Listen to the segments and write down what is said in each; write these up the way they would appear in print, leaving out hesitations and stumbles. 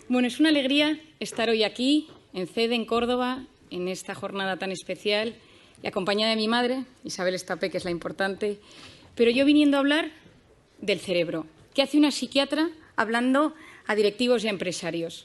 Bueno, es una alegría estar hoy aquí, en CEDE, en Córdoba, en esta jornada tan especial, y acompañada de mi madre, Isabel Estapé, que es la importante, pero yo viniendo a hablar del cerebro. ¿Qué hace una psiquiatra hablando a directivos y a empresarios?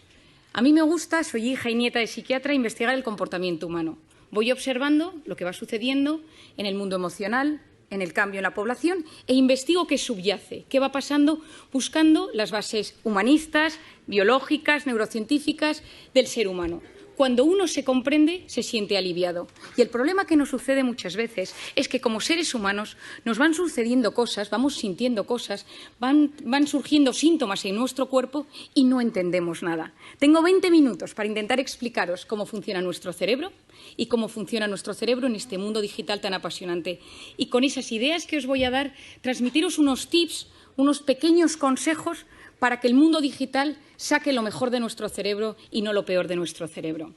A mí me gusta, soy hija y nieta de psiquiatra, investigar el comportamiento humano. Voy observando lo que va sucediendo en el mundo emocional, en el cambio en la población, e investigo qué subyace, qué va pasando, buscando las bases humanistas, biológicas, neurocientíficas del ser humano. Cuando uno se comprende, se siente aliviado. Y el problema que nos sucede muchas veces es que como seres humanos nos van sucediendo cosas, vamos sintiendo cosas, van surgiendo síntomas en nuestro cuerpo y no entendemos nada. Tengo 20 minutos para intentar explicaros cómo funciona nuestro cerebro y cómo funciona nuestro cerebro en este mundo digital tan apasionante. Y con esas ideas que os voy a dar, transmitiros unos tips, unos pequeños consejos para que el mundo digital saque lo mejor de nuestro cerebro y no lo peor de nuestro cerebro.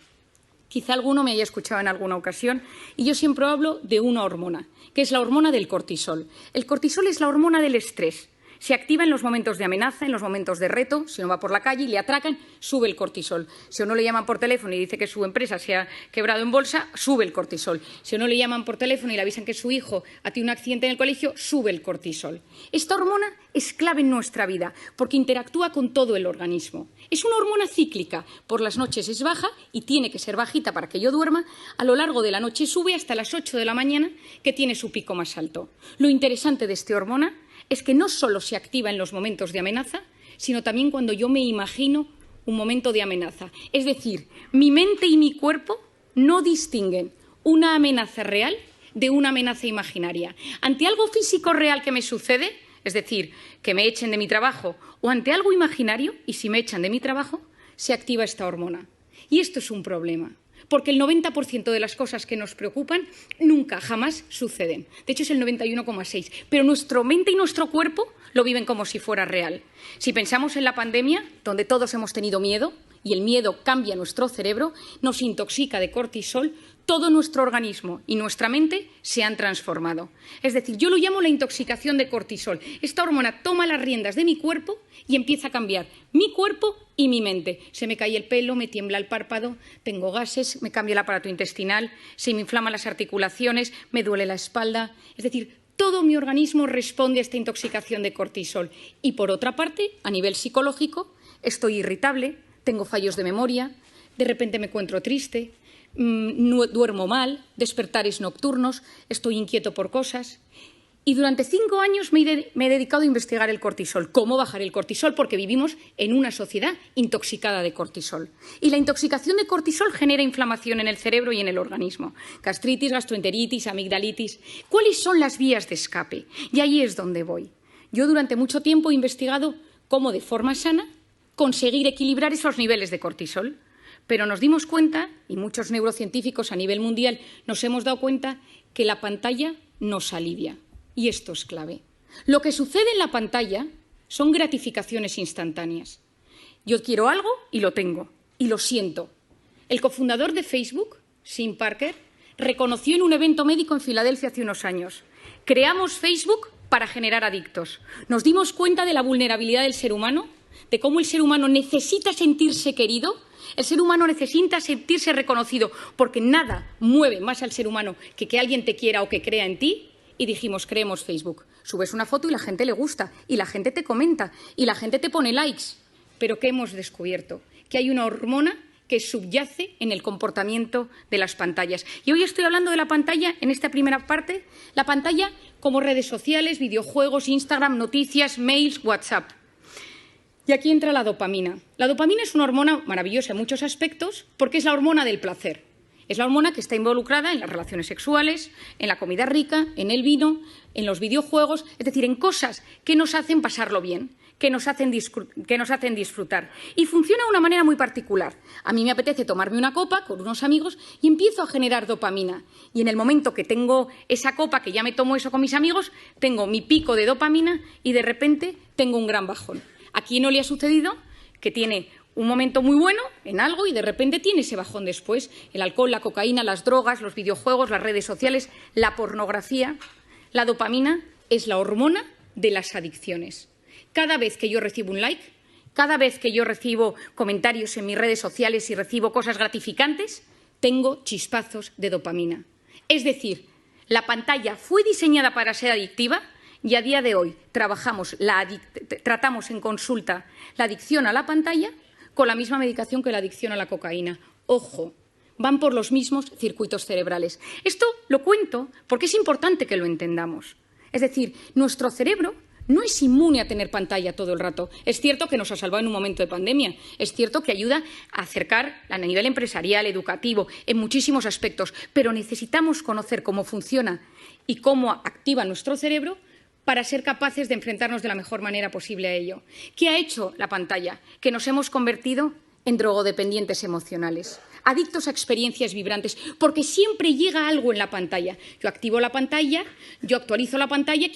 Quizá alguno me haya escuchado en alguna ocasión y yo siempre hablo de una hormona, que es la hormona del cortisol. El cortisol es la hormona del estrés. Se activa en los momentos de amenaza, en los momentos de reto. Si uno va por la calle y le atracan, sube el cortisol. Si a uno le llaman por teléfono y dice que su empresa se ha quebrado en bolsa, sube el cortisol. Si a uno le llaman por teléfono y le avisan que su hijo ha tenido un accidente en el colegio, sube el cortisol. Esta hormona es clave en nuestra vida porque interactúa con todo el organismo. Es una hormona cíclica. Por las noches es baja y tiene que ser bajita para que yo duerma. A lo largo de la noche sube hasta las 8 de la mañana, que tiene su pico más alto. Lo interesante de esta hormona es que no solo se activa en los momentos de amenaza, sino también cuando yo me imagino un momento de amenaza. Es decir, mi mente y mi cuerpo no distinguen una amenaza real de una amenaza imaginaria. Ante algo físico real que me sucede, es decir, que me echen de mi trabajo, o ante algo imaginario, y si me echan de mi trabajo, se activa esta hormona. Y esto es un problema, porque el 90% de las cosas que nos preocupan nunca, jamás suceden. De hecho, es el 91,6%. Pero nuestra mente y nuestro cuerpo lo viven como si fuera real. Si pensamos en la pandemia, donde todos hemos tenido miedo, y el miedo cambia nuestro cerebro, nos intoxica de cortisol, todo nuestro organismo y nuestra mente se han transformado. Es decir, yo lo llamo la intoxicación de cortisol. Esta hormona toma las riendas de mi cuerpo y empieza a cambiar mi cuerpo y mi mente. Se me cae el pelo, me tiembla el párpado, tengo gases, me cambia el aparato intestinal, se me inflaman las articulaciones, me duele la espalda. Es decir, todo mi organismo responde a esta intoxicación de cortisol. Y por otra parte, a nivel psicológico, estoy irritable, tengo fallos de memoria, de repente me encuentro triste, duermo mal, despertares nocturnos, estoy inquieto por cosas. Y durante 5 años me he dedicado a investigar el cortisol, cómo bajar el cortisol, porque vivimos en una sociedad intoxicada de cortisol. Y la intoxicación de cortisol genera inflamación en el cerebro y en el organismo. Gastritis, gastroenteritis, amigdalitis. ¿Cuáles son las vías de escape? Y ahí es donde voy. Yo durante mucho tiempo he investigado cómo de forma sana conseguir equilibrar esos niveles de cortisol. Pero nos dimos cuenta, y muchos neurocientíficos a nivel mundial nos hemos dado cuenta, que la pantalla nos alivia. Y esto es clave. Lo que sucede en la pantalla son gratificaciones instantáneas. Yo quiero algo y lo tengo, y lo siento. El cofundador de Facebook, Tim Parker, reconoció en un evento médico en Filadelfia hace unos años: creamos Facebook para generar adictos. Nos dimos cuenta de la vulnerabilidad del ser humano, de cómo el ser humano necesita sentirse querido. El ser humano necesita sentirse reconocido, porque nada mueve más al ser humano que alguien te quiera o que crea en ti. Y dijimos, creemos Facebook. Subes una foto y la gente le gusta, y la gente te comenta, y la gente te pone likes. Pero ¿qué hemos descubierto? Que hay una hormona que subyace en el comportamiento de las pantallas. Y hoy estoy hablando de la pantalla, en esta primera parte, la pantalla como redes sociales, videojuegos, Instagram, noticias, mails, WhatsApp. Y aquí entra la dopamina. La dopamina es una hormona maravillosa en muchos aspectos porque es la hormona del placer. Es la hormona que está involucrada en las relaciones sexuales, en la comida rica, en el vino, en los videojuegos, es decir, en cosas que nos hacen pasarlo bien, que nos hacen disfrutar. Y funciona de una manera muy particular. A mí me apetece tomarme una copa con unos amigos y empiezo a generar dopamina. Y en el momento que tengo esa copa, que ya me tomo eso con mis amigos, tengo mi pico de dopamina y de repente tengo un gran bajón. ¿A quién no le ha sucedido que tiene un momento muy bueno en algo y de repente tiene ese bajón después? El alcohol, la cocaína, las drogas, los videojuegos, las redes sociales, la pornografía. La dopamina es la hormona de las adicciones. Cada vez que yo recibo un like, cada vez que yo recibo comentarios en mis redes sociales y recibo cosas gratificantes, tengo chispazos de dopamina. Es decir, la pantalla fue diseñada para ser adictiva y a día de hoy tratamos en consulta la adicción a la pantalla con la misma medicación que la adicción a la cocaína. Ojo, van por los mismos circuitos cerebrales. Esto lo cuento porque es importante que lo entendamos. Es decir, nuestro cerebro no es inmune a tener pantalla todo el rato. Es cierto que nos ha salvado en un momento de pandemia. Es cierto que ayuda a acercar a nivel empresarial, educativo, en muchísimos aspectos. Pero necesitamos conocer cómo funciona y cómo activa nuestro cerebro para ser capaces de enfrentarnos de la mejor manera posible a ello. ¿Qué ha hecho la pantalla? Que nos hemos convertido en drogodependientes emocionales, adictos a experiencias vibrantes, porque siempre llega algo en la pantalla. Yo activo la pantalla, yo actualizo la pantalla.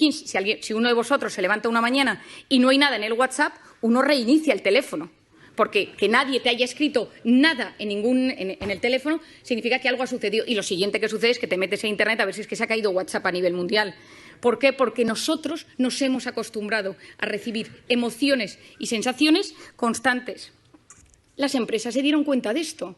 Si uno de vosotros se levanta una mañana y no hay nada en el WhatsApp, uno reinicia el teléfono, porque que nadie te haya escrito nada en el teléfono significa que algo ha sucedido. Y lo siguiente que sucede es que te metes en Internet a ver si es que se ha caído WhatsApp a nivel mundial. ¿Por qué? Porque nosotros nos hemos acostumbrado a recibir emociones y sensaciones constantes. Las empresas se dieron cuenta de esto.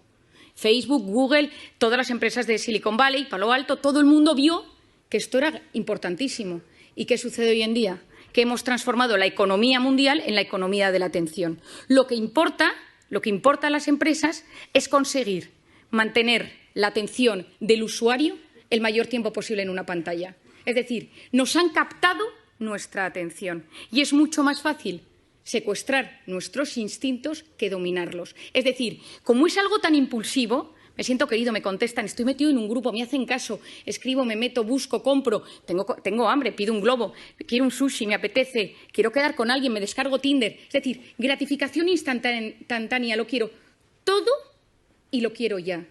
Facebook, Google, todas las empresas de Silicon Valley, Palo Alto, todo el mundo vio que esto era importantísimo. ¿Y qué sucede hoy en día? Que hemos transformado la economía mundial en la economía de la atención. Lo que importa a las empresas es conseguir mantener la atención del usuario el mayor tiempo posible en una pantalla. Es decir, nos han captado nuestra atención y es mucho más fácil secuestrar nuestros instintos que dominarlos. Es decir, como es algo tan impulsivo, me siento querido, me contestan, estoy metido en un grupo, me hacen caso, escribo, me meto, busco, compro, tengo hambre, pido un globo, quiero un sushi, me apetece, quiero quedar con alguien, me descargo Tinder. Es decir, gratificación instantánea, lo quiero todo y lo quiero ya.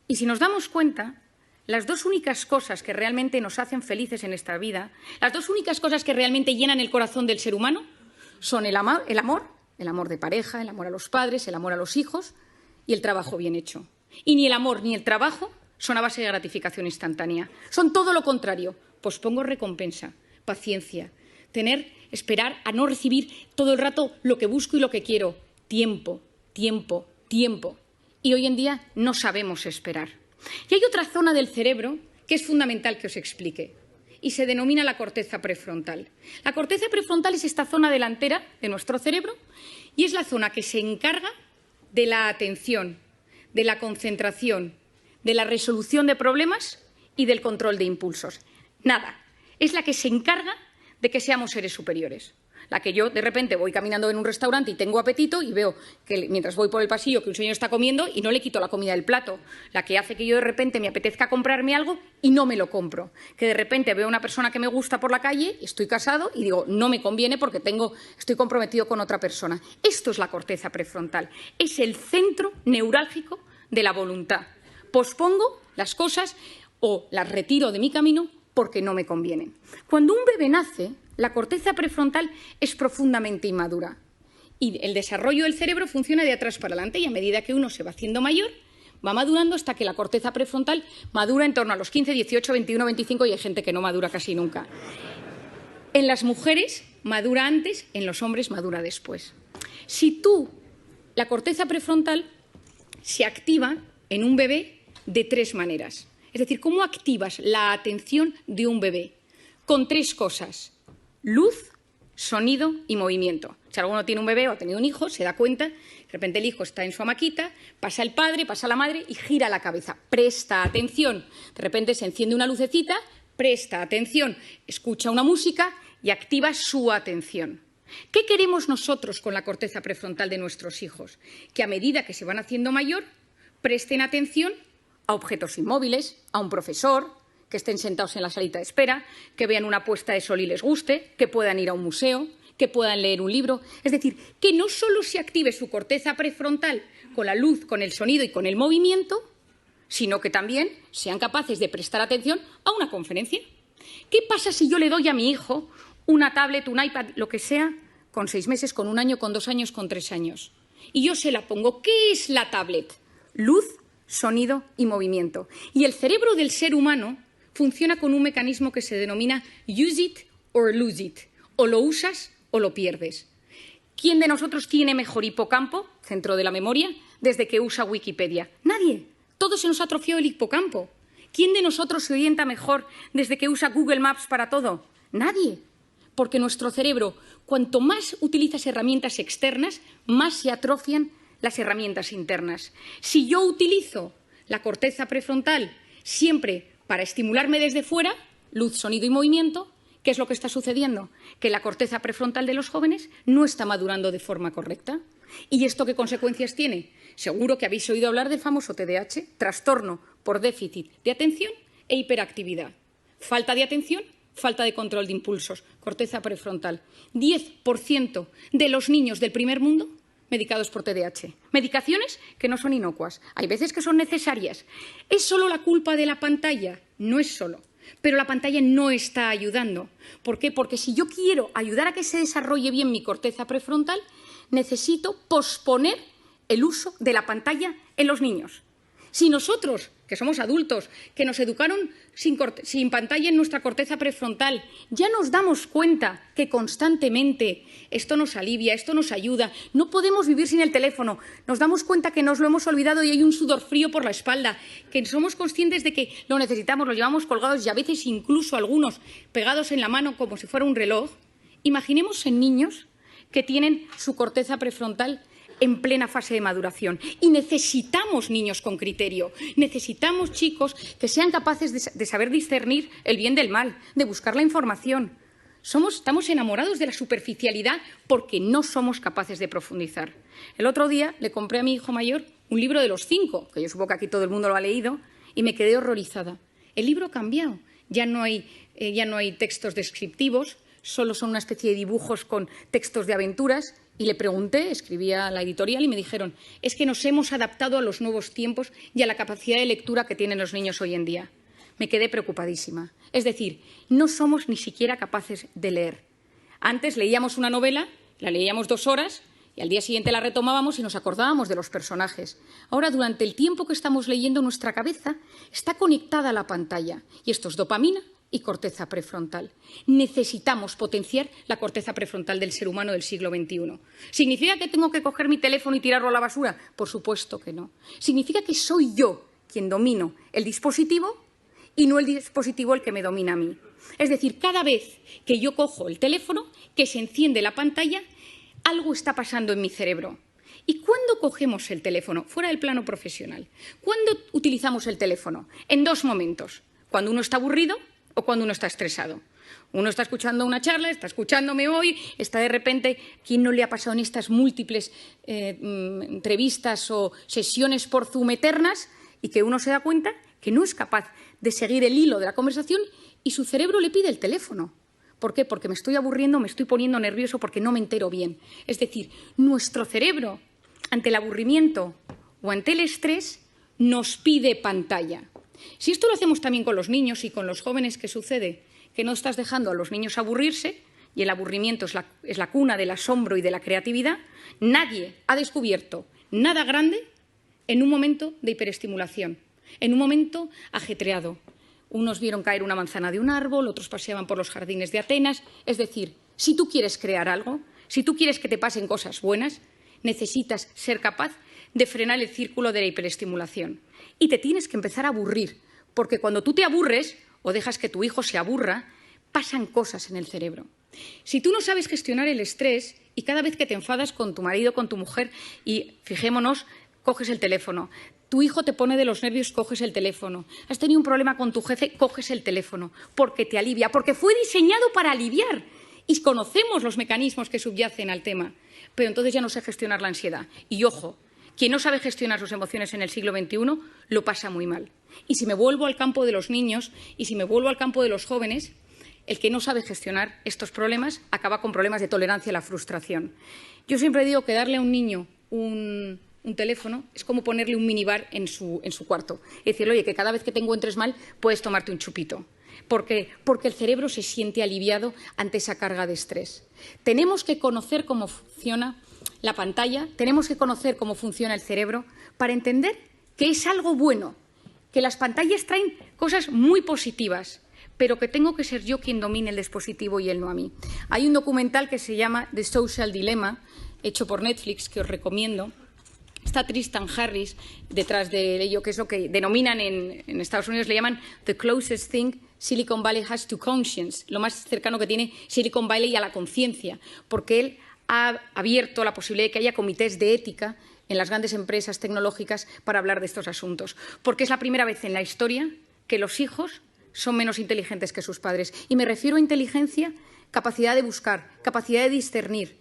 Y si nos damos cuenta, las dos únicas cosas que realmente nos hacen felices en esta vida, las dos únicas cosas que realmente llenan el corazón del ser humano, son el amor de pareja, el amor a los padres, el amor a los hijos y el trabajo bien hecho. Y ni el amor ni el trabajo son a base de gratificación instantánea. Son todo lo contrario. Pospongo recompensa, paciencia, esperar a no recibir todo el rato lo que busco y lo que quiero. Tiempo, tiempo, tiempo. Y hoy en día no sabemos esperar. Y hay otra zona del cerebro que es fundamental que os explique. Y se denomina la corteza prefrontal. La corteza prefrontal es esta zona delantera de nuestro cerebro y es la zona que se encarga de la atención, de la concentración, de la resolución de problemas y del control de impulsos. Nada, es la que se encarga de que seamos seres superiores. La que yo de repente voy caminando en un restaurante y tengo apetito y veo que mientras voy por el pasillo que un señor está comiendo y no le quito la comida del plato. La que hace que yo de repente me apetezca comprarme algo y no me lo compro. Que de repente veo a una persona que me gusta por la calle, estoy casado y digo, no me conviene porque estoy comprometido con otra persona. Esto es la corteza prefrontal. Es el centro neurálgico de la voluntad. Pospongo las cosas o las retiro de mi camino porque no me convienen. Cuando un bebé nace, la corteza prefrontal es profundamente inmadura y el desarrollo del cerebro funciona de atrás para adelante y a medida que uno se va haciendo mayor, va madurando hasta que la corteza prefrontal madura en torno a los 15, 18, 21, 25 y hay gente que no madura casi nunca. En las mujeres madura antes, en los hombres madura después. La corteza prefrontal se activa en un bebé de tres maneras. Es decir, ¿cómo activas la atención de un bebé? Con tres cosas: luz, sonido y movimiento. Si alguno tiene un bebé o ha tenido un hijo, se da cuenta, de repente el hijo está en su hamaquita, pasa el padre, pasa la madre y gira la cabeza. Presta atención. De repente se enciende una lucecita, presta atención, escucha una música y activa su atención. ¿Qué queremos nosotros con la corteza prefrontal de nuestros hijos? Que a medida que se van haciendo mayor, presten atención a objetos inmóviles, a un profesor, que estén sentados en la salita de espera, que vean una puesta de sol y les guste, que puedan ir a un museo, que puedan leer un libro. Es decir, que no solo se active su corteza prefrontal con la luz, con el sonido y con el movimiento, sino que también sean capaces de prestar atención a una conferencia. ¿Qué pasa si yo le doy a mi hijo una tablet, un iPad, lo que sea, con 6 meses, con 1 año, con 2 años, con 3 años? Y yo se la pongo. ¿Qué es la tablet? Luz, sonido y movimiento. Y el cerebro del ser humano funciona con un mecanismo que se denomina use it or lose it. O lo usas o lo pierdes. ¿Quién de nosotros tiene mejor hipocampo, centro de la memoria, desde que usa Wikipedia? Nadie. Todos se nos atrofió el hipocampo. ¿Quién de nosotros se orienta mejor desde que usa Google Maps para todo? Nadie. Porque nuestro cerebro, cuanto más utilizas herramientas externas, más se atrofian las herramientas internas. Si yo utilizo la corteza prefrontal siempre para estimularme desde fuera, luz, sonido y movimiento, ¿qué es lo que está sucediendo? Que la corteza prefrontal de los jóvenes no está madurando de forma correcta. ¿Y esto qué consecuencias tiene? Seguro que habéis oído hablar del famoso TDAH, trastorno por déficit de atención e hiperactividad. Falta de atención, falta de control de impulsos, corteza prefrontal. 10% de los niños del primer mundo medicados por TDAH. Medicaciones que no son inocuas. Hay veces que son necesarias. ¿Es solo la culpa de la pantalla? No es solo. Pero la pantalla no está ayudando. ¿Por qué? Porque si yo quiero ayudar a que se desarrolle bien mi corteza prefrontal, necesito posponer el uso de la pantalla en los niños. Si nosotros, que somos adultos, que nos educaron sin pantalla en nuestra corteza prefrontal, ya nos damos cuenta que constantemente esto nos alivia, esto nos ayuda, no podemos vivir sin el teléfono, nos damos cuenta que nos lo hemos olvidado y hay un sudor frío por la espalda, que somos conscientes de que lo necesitamos, lo llevamos colgados y a veces incluso algunos pegados en la mano como si fuera un reloj. Imaginemos en niños que tienen su corteza prefrontal en plena fase de maduración. Y necesitamos niños con criterio, necesitamos chicos que sean capaces de saber discernir el bien del mal, de buscar la información. Estamos enamorados de la superficialidad porque no somos capaces de profundizar. El otro día le compré a mi hijo mayor un libro de los 5, que yo supongo que aquí todo el mundo lo ha leído, y me quedé horrorizada. El libro ha cambiado, ya no hay textos descriptivos, solo son una especie de dibujos con textos de aventuras. Y le pregunté, escribía a la editorial y me dijeron, es que nos hemos adaptado a los nuevos tiempos y a la capacidad de lectura que tienen los niños hoy en día. Me quedé preocupadísima. Es decir, no somos ni siquiera capaces de leer. Antes leíamos una novela, la leíamos 2 horas y al día siguiente la retomábamos y nos acordábamos de los personajes. Ahora, durante el tiempo que estamos leyendo, nuestra cabeza está conectada a la pantalla y esto es dopamina y corteza prefrontal. Necesitamos potenciar la corteza prefrontal del ser humano del siglo XXI. ¿Significa que tengo que coger mi teléfono y tirarlo a la basura? Por supuesto que no. Significa que soy yo quien domino el dispositivo y no el dispositivo el que me domina a mí. Es decir, cada vez que yo cojo el teléfono, que se enciende la pantalla, algo está pasando en mi cerebro. ¿Y cuándo cogemos el teléfono? Fuera del plano profesional. ¿Cuándo utilizamos el teléfono? En 2 momentos. Cuando uno está aburrido o cuando uno está estresado. Uno está escuchando una charla, está escuchándome hoy, está de repente, ¿quién no le ha pasado en estas múltiples entrevistas o sesiones por Zoom eternas? Y que uno se da cuenta que no es capaz de seguir el hilo de la conversación y su cerebro le pide el teléfono. ¿Por qué? Porque me estoy aburriendo, me estoy poniendo nervioso porque no me entero bien. Es decir, nuestro cerebro, ante el aburrimiento o ante el estrés, nos pide pantalla. Si esto lo hacemos también con los niños y con los jóvenes, ¿qué sucede? Que no estás dejando a los niños aburrirse y el aburrimiento es la cuna del asombro y de la creatividad. Nadie ha descubierto nada grande en un momento de hiperestimulación, en un momento ajetreado. Unos vieron caer una manzana de un árbol, otros paseaban por los jardines de Atenas. Es decir, si tú quieres crear algo, si tú quieres que te pasen cosas buenas, necesitas ser capaz de frenar el círculo de la hiperestimulación. Y te tienes que empezar a aburrir, porque cuando tú te aburres o dejas que tu hijo se aburra, pasan cosas en el cerebro. Si tú no sabes gestionar el estrés y cada vez que te enfadas con tu marido, con tu mujer, y fijémonos, coges el teléfono, tu hijo te pone de los nervios, coges el teléfono, has tenido un problema con tu jefe, coges el teléfono, porque te alivia, porque fue diseñado para aliviar. Y conocemos los mecanismos que subyacen al tema, pero entonces ya no sé gestionar la ansiedad. Y ojo, quien no sabe gestionar sus emociones en el siglo XXI lo pasa muy mal. Y si me vuelvo al campo de los niños y si me vuelvo al campo de los jóvenes, el que no sabe gestionar estos problemas acaba con problemas de tolerancia a la frustración. Yo siempre digo que darle a un niño un teléfono es como ponerle un minibar en su cuarto. Es decir, oye, que cada vez que te encuentres mal puedes tomarte un chupito. Porque el cerebro se siente aliviado ante esa carga de estrés. Tenemos que conocer cómo funciona la pantalla, tenemos que conocer cómo funciona el cerebro para entender que es algo bueno, que las pantallas traen cosas muy positivas, pero que tengo que ser yo quien domine el dispositivo y él no a mí. Hay un documental que se llama The Social Dilemma, hecho por Netflix, que os recomiendo. Está Tristan Harris detrás de ello, que es lo que denominan en Estados Unidos, le llaman the closest thing Silicon Valley has to conscience, lo más cercano que tiene Silicon Valley a la conciencia, porque él ha abierto la posibilidad de que haya comités de ética en las grandes empresas tecnológicas para hablar de estos asuntos, porque es la primera vez en la historia que los hijos son menos inteligentes que sus padres. Y me refiero a inteligencia, capacidad de buscar, capacidad de discernir,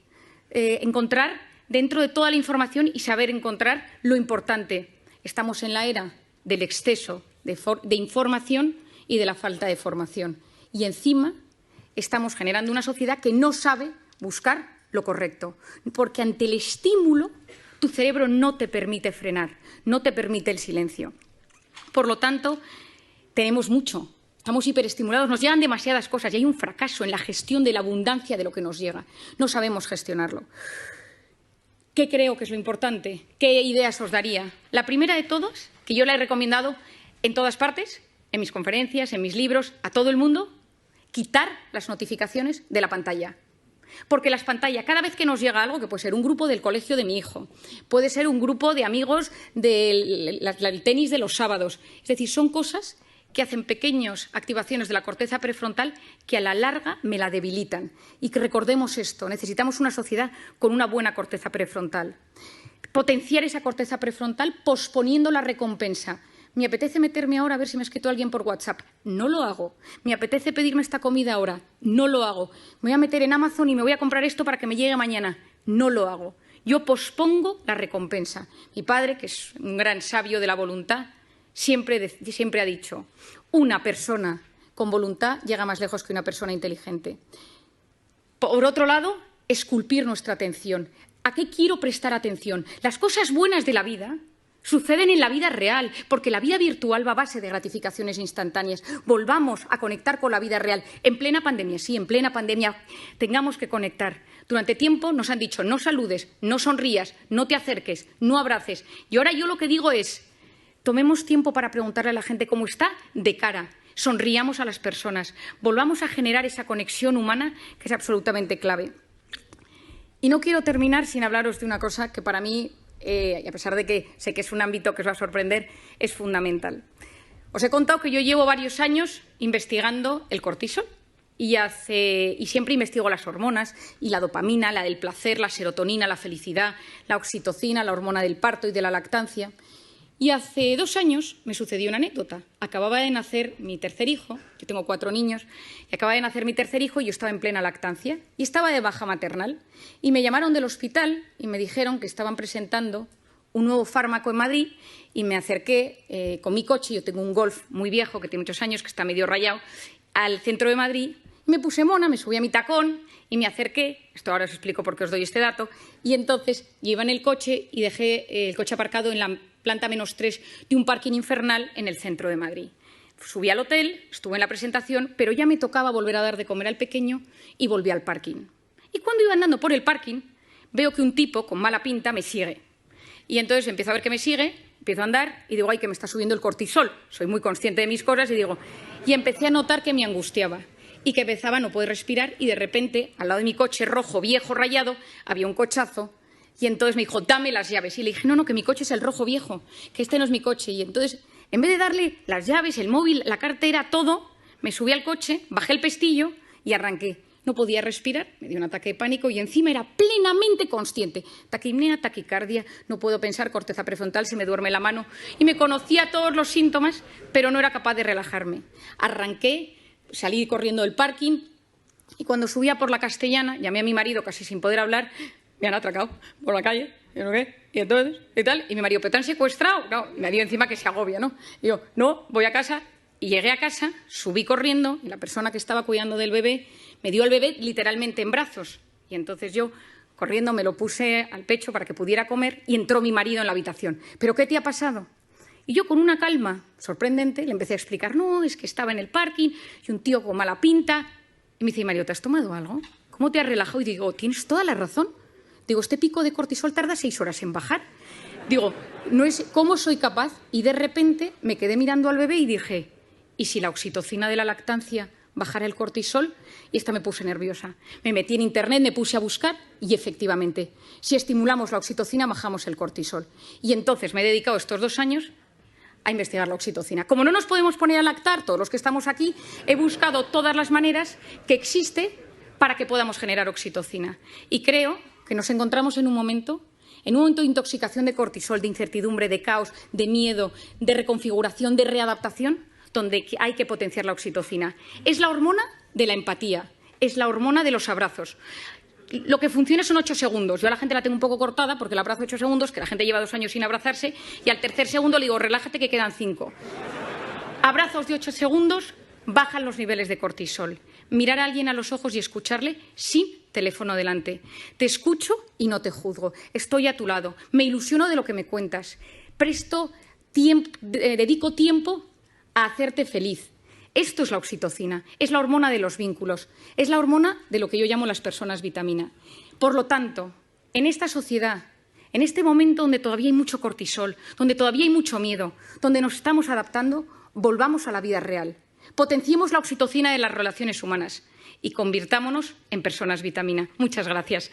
encontrar dentro de toda la información y saber encontrar lo importante. Estamos en la era del exceso de información y de la falta de formación. Y encima estamos generando una sociedad que no sabe buscar lo correcto, porque ante el estímulo tu cerebro no te permite frenar, no te permite el silencio. Por lo tanto, tenemos mucho. Estamos hiperestimulados, nos llegan demasiadas cosas y hay un fracaso en la gestión de la abundancia de lo que nos llega. No sabemos gestionarlo. ¿Qué creo que es lo importante? ¿Qué ideas os daría? La primera de todas, que yo la he recomendado en todas partes, en mis conferencias, en mis libros, a todo el mundo, quitar las notificaciones de la pantalla. Porque las pantallas, cada vez que nos llega algo, que puede ser un grupo del colegio de mi hijo, puede ser un grupo de amigos del tenis de los sábados, es decir, son cosas que hacen pequeñas activaciones de la corteza prefrontal que a la larga me la debilitan. Y que recordemos esto, necesitamos una sociedad con una buena corteza prefrontal. Potenciar esa corteza prefrontal posponiendo la recompensa. Me apetece meterme ahora a ver si me ha escrito alguien por WhatsApp. No lo hago. Me apetece pedirme esta comida ahora. No lo hago. Me voy a meter en Amazon y me voy a comprar esto para que me llegue mañana. No lo hago. Yo pospongo la recompensa. Mi padre, que es un gran sabio de la voluntad, siempre ha dicho, una persona con voluntad llega más lejos que una persona inteligente. Por otro lado, esculpir nuestra atención. ¿A qué quiero prestar atención? Las cosas buenas de la vida suceden en la vida real, porque la vida virtual va a base de gratificaciones instantáneas. Volvamos a conectar con la vida real. En plena pandemia, sí, en plena pandemia tengamos que conectar. Durante tiempo nos han dicho no saludes, no sonrías, no te acerques, no abraces. Y ahora yo lo que digo es, tomemos tiempo para preguntarle a la gente cómo está de cara. Sonriamos a las personas. Volvamos a generar esa conexión humana que es absolutamente clave. Y no quiero terminar sin hablaros de una cosa que para mí, y a pesar de que sé que es un ámbito que os va a sorprender, es fundamental. Os he contado que yo llevo varios años investigando el cortisol y siempre investigo las hormonas y la dopamina, la del placer, la serotonina, la felicidad, la oxitocina, la hormona del parto y de la lactancia. Y hace 2 años me sucedió una anécdota. Acababa de nacer mi tercer hijo, yo tengo 4 niños, y acababa de nacer mi tercer hijo y yo estaba en plena lactancia y estaba de baja maternal. Y me llamaron del hospital y me dijeron que estaban presentando un nuevo fármaco en Madrid y me acerqué con mi coche, yo tengo un Golf muy viejo que tiene muchos años, que está medio rayado, al centro de Madrid. Me puse mona, me subí a mi tacón y me acerqué, esto ahora os explico por qué os doy este dato, y entonces yo iba en el coche y dejé el coche aparcado en la planta -3 de un parking infernal en el centro de Madrid. Subí al hotel, estuve en la presentación, pero ya me tocaba volver a dar de comer al pequeño y volví al parking. Y cuando iba andando por el parking, veo que un tipo con mala pinta me sigue. Y entonces empiezo a ver que me sigue, empiezo a andar y digo, ay, que me está subiendo el cortisol. Soy muy consciente de mis cosas y empecé a notar que me angustiaba y que empezaba a no poder respirar y de repente, al lado de mi coche rojo, viejo, rayado, había un cochazo. Y entonces me dijo, dame las llaves. Y le dije, no, que mi coche es el rojo viejo, que este no es mi coche. Y entonces, en vez de darle las llaves, el móvil, la cartera, todo, me subí al coche, bajé el pestillo y arranqué. No podía respirar, me dio un ataque de pánico y encima era plenamente consciente. Taquipnea, taquicardia, no puedo pensar, corteza prefrontal, se me duerme la mano. Y me conocía todos los síntomas, pero no era capaz de relajarme. Arranqué, salí corriendo del parking y cuando subía por la Castellana, llamé a mi marido casi sin poder hablar. Me han atracado por la calle, ¿y no qué? Y entonces, y tal, y mi marido, ¿pero te han secuestrado? No, me dio encima que se agobia, ¿no? Y yo, no, voy a casa, y llegué a casa, subí corriendo, y la persona que estaba cuidando del bebé me dio al bebé literalmente en brazos. Y entonces yo, corriendo, me lo puse al pecho para que pudiera comer, y entró mi marido en la habitación. ¿Pero qué te ha pasado? Y yo, con una calma sorprendente, le empecé a explicar, no, es que estaba en el parking, y un tío con mala pinta. Y me dice, Mario, ¿te has tomado algo? ¿Cómo te has relajado? Y digo, tienes toda la razón. Digo, este pico de cortisol tarda 6 horas en bajar. Digo, no es cómo soy capaz. Y de repente me quedé mirando al bebé y dije, ¿y si la oxitocina de la lactancia bajara el cortisol y esta me puse nerviosa. Me metí en Internet, me puse a buscar y efectivamente, si estimulamos la oxitocina, bajamos el cortisol. Y entonces me he dedicado estos 2 años a investigar la oxitocina. Como no nos podemos poner a lactar todos los que estamos aquí, he buscado todas las maneras que existe para que podamos generar oxitocina. Y creo que nos encontramos en un momento de intoxicación de cortisol, de incertidumbre, de caos, de miedo, de reconfiguración, de readaptación, donde hay que potenciar la oxitocina. Es la hormona de la empatía, es la hormona de los abrazos. Lo que funciona son 8 segundos. Yo a la gente la tengo un poco cortada porque la abrazo 8 segundos, que la gente lleva 2 años sin abrazarse, y al tercer segundo le digo, relájate que quedan 5. Abrazos de 8 segundos bajan los niveles de cortisol. Mirar a alguien a los ojos y escucharle sin teléfono delante. Te escucho y no te juzgo. Estoy a tu lado. Me ilusiono de lo que me cuentas. Dedico tiempo a hacerte feliz. Esto es la oxitocina, es la hormona de los vínculos, es la hormona de lo que yo llamo las personas vitamina. Por lo tanto, en esta sociedad, en este momento donde todavía hay mucho cortisol, donde todavía hay mucho miedo, donde nos estamos adaptando, volvamos a la vida real. Potenciemos la oxitocina de las relaciones humanas y convirtámonos en personas vitamina. Muchas gracias.